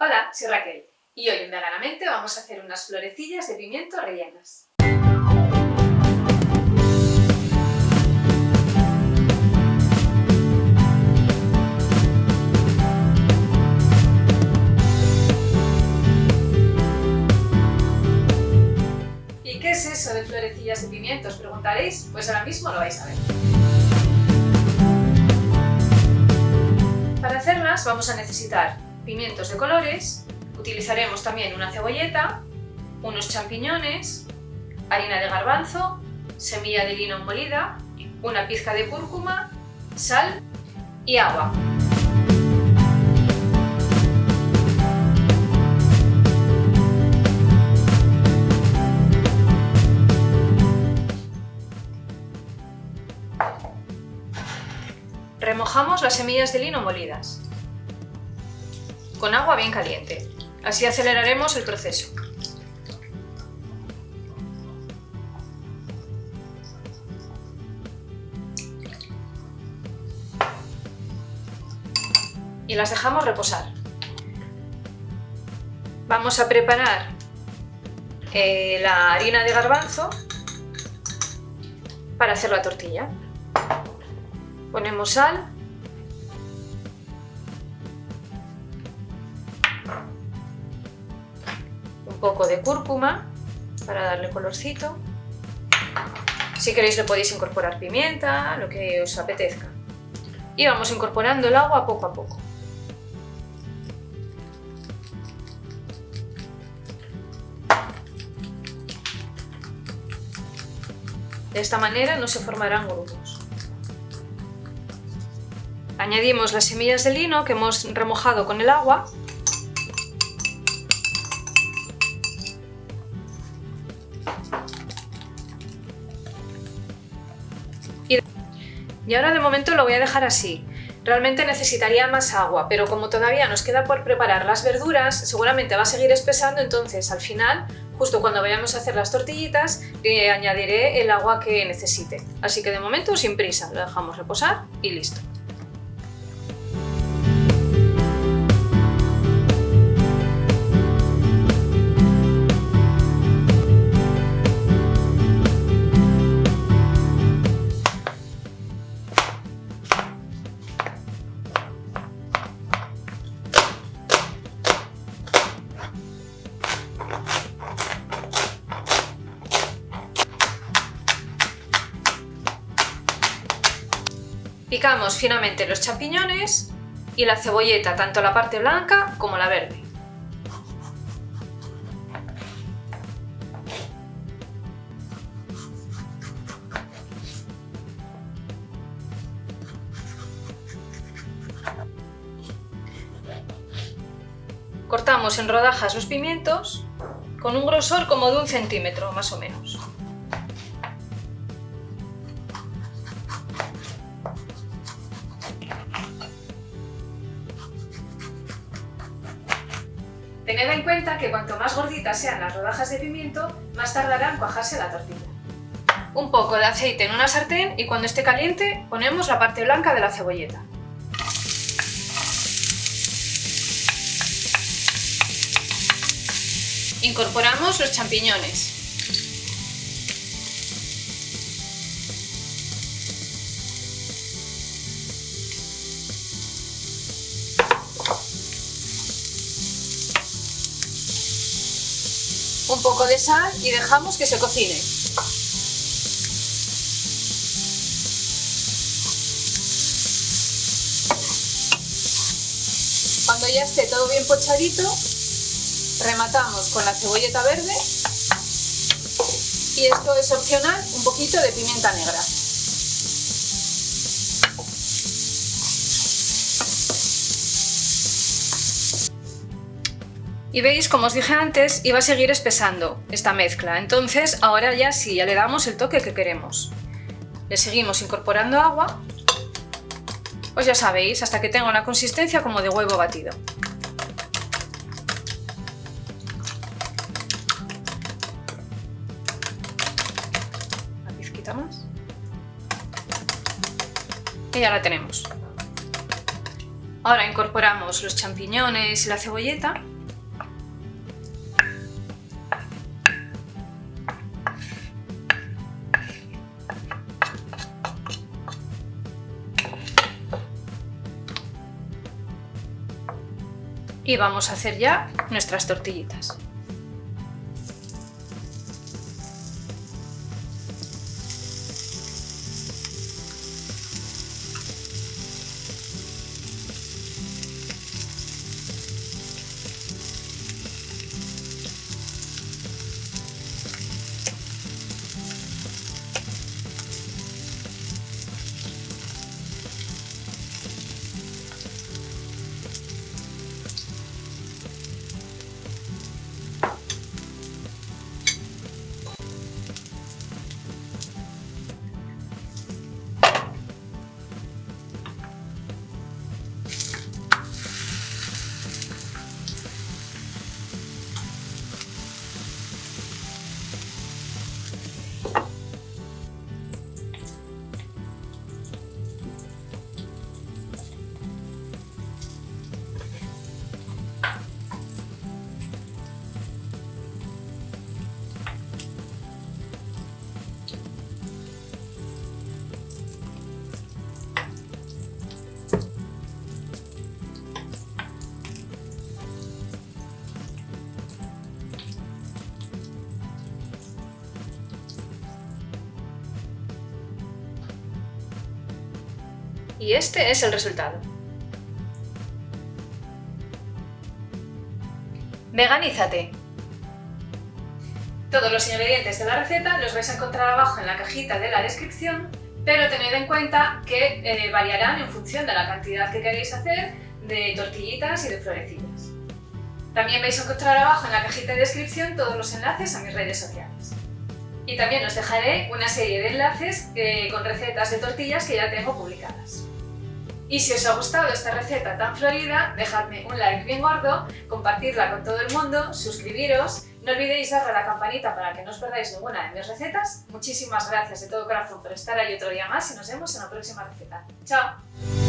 Hola, soy Raquel y hoy en Veganamente vamos a hacer unas florecillas de pimiento rellenas. ¿Y qué es eso de florecillas de pimiento? Os preguntaréis, pues ahora mismo lo vais a ver. Para hacerlas vamos a necesitar pimientos de colores, utilizaremos también una cebolleta, unos champiñones, harina de garbanzo, semilla de lino molida, una pizca de cúrcuma, sal y agua. Remojamos las semillas de lino molidas con agua bien caliente, así aceleraremos el proceso. Y las dejamos reposar. Vamos a preparar la harina de garbanzo para hacer la tortilla. Ponemos sal, un poco de cúrcuma para darle colorcito. Si queréis le podéis incorporar pimienta, lo que os apetezca. Y vamos incorporando el agua poco a poco. De esta manera no se formarán grumos. Añadimos las semillas de lino que hemos remojado con el agua. Y ahora de momento lo voy a dejar así. Realmente necesitaría más agua, pero como todavía nos queda por preparar las verduras, seguramente va a seguir espesando, entonces al final, justo cuando vayamos a hacer las tortillitas, añadiré el agua que necesite. Así que de momento sin prisa, lo dejamos reposar y listo. Picamos finamente los champiñones y la cebolleta, tanto la parte blanca como la verde. Cortamos en rodajas los pimientos con un grosor como de 1 centímetro más o menos. Tened en cuenta que cuanto más gorditas sean las rodajas de pimiento, más tardará en cuajarse la tortilla. Un poco de aceite en una sartén y cuando esté caliente ponemos la parte blanca de la cebolleta. Incorporamos los champiñones. Un poco de sal y dejamos que se cocine. Cuando ya esté todo bien pochadito, rematamos con la cebolleta verde y esto es opcional, un poquito de pimienta negra. Y veis, como os dije antes, iba a seguir espesando esta mezcla, entonces ahora ya sí, ya le damos el toque que queremos. Le seguimos incorporando agua, pues ya sabéis, hasta que tenga una consistencia como de huevo batido. Una pizquita más. Y ya la tenemos. Ahora incorporamos los champiñones y la cebolleta Y vamos a hacer ya nuestras tortillitas. Y este es el resultado. Veganízate. Todos los ingredientes de la receta los vais a encontrar abajo en la cajita de la descripción, pero tened en cuenta que variarán en función de la cantidad que queréis hacer de tortillitas y de florecillas. También vais a encontrar abajo en la cajita de descripción todos los enlaces a mis redes sociales. Y también os dejaré una serie de enlaces con recetas de tortillas que ya tengo publicadas. Y si os ha gustado esta receta tan florida, dejadme un like bien gordo, compartidla con todo el mundo, suscribiros, no olvidéis darle a la campanita para que no os perdáis ninguna de mis recetas. Muchísimas gracias de todo corazón por estar ahí otro día más y nos vemos en la próxima receta. ¡Chao!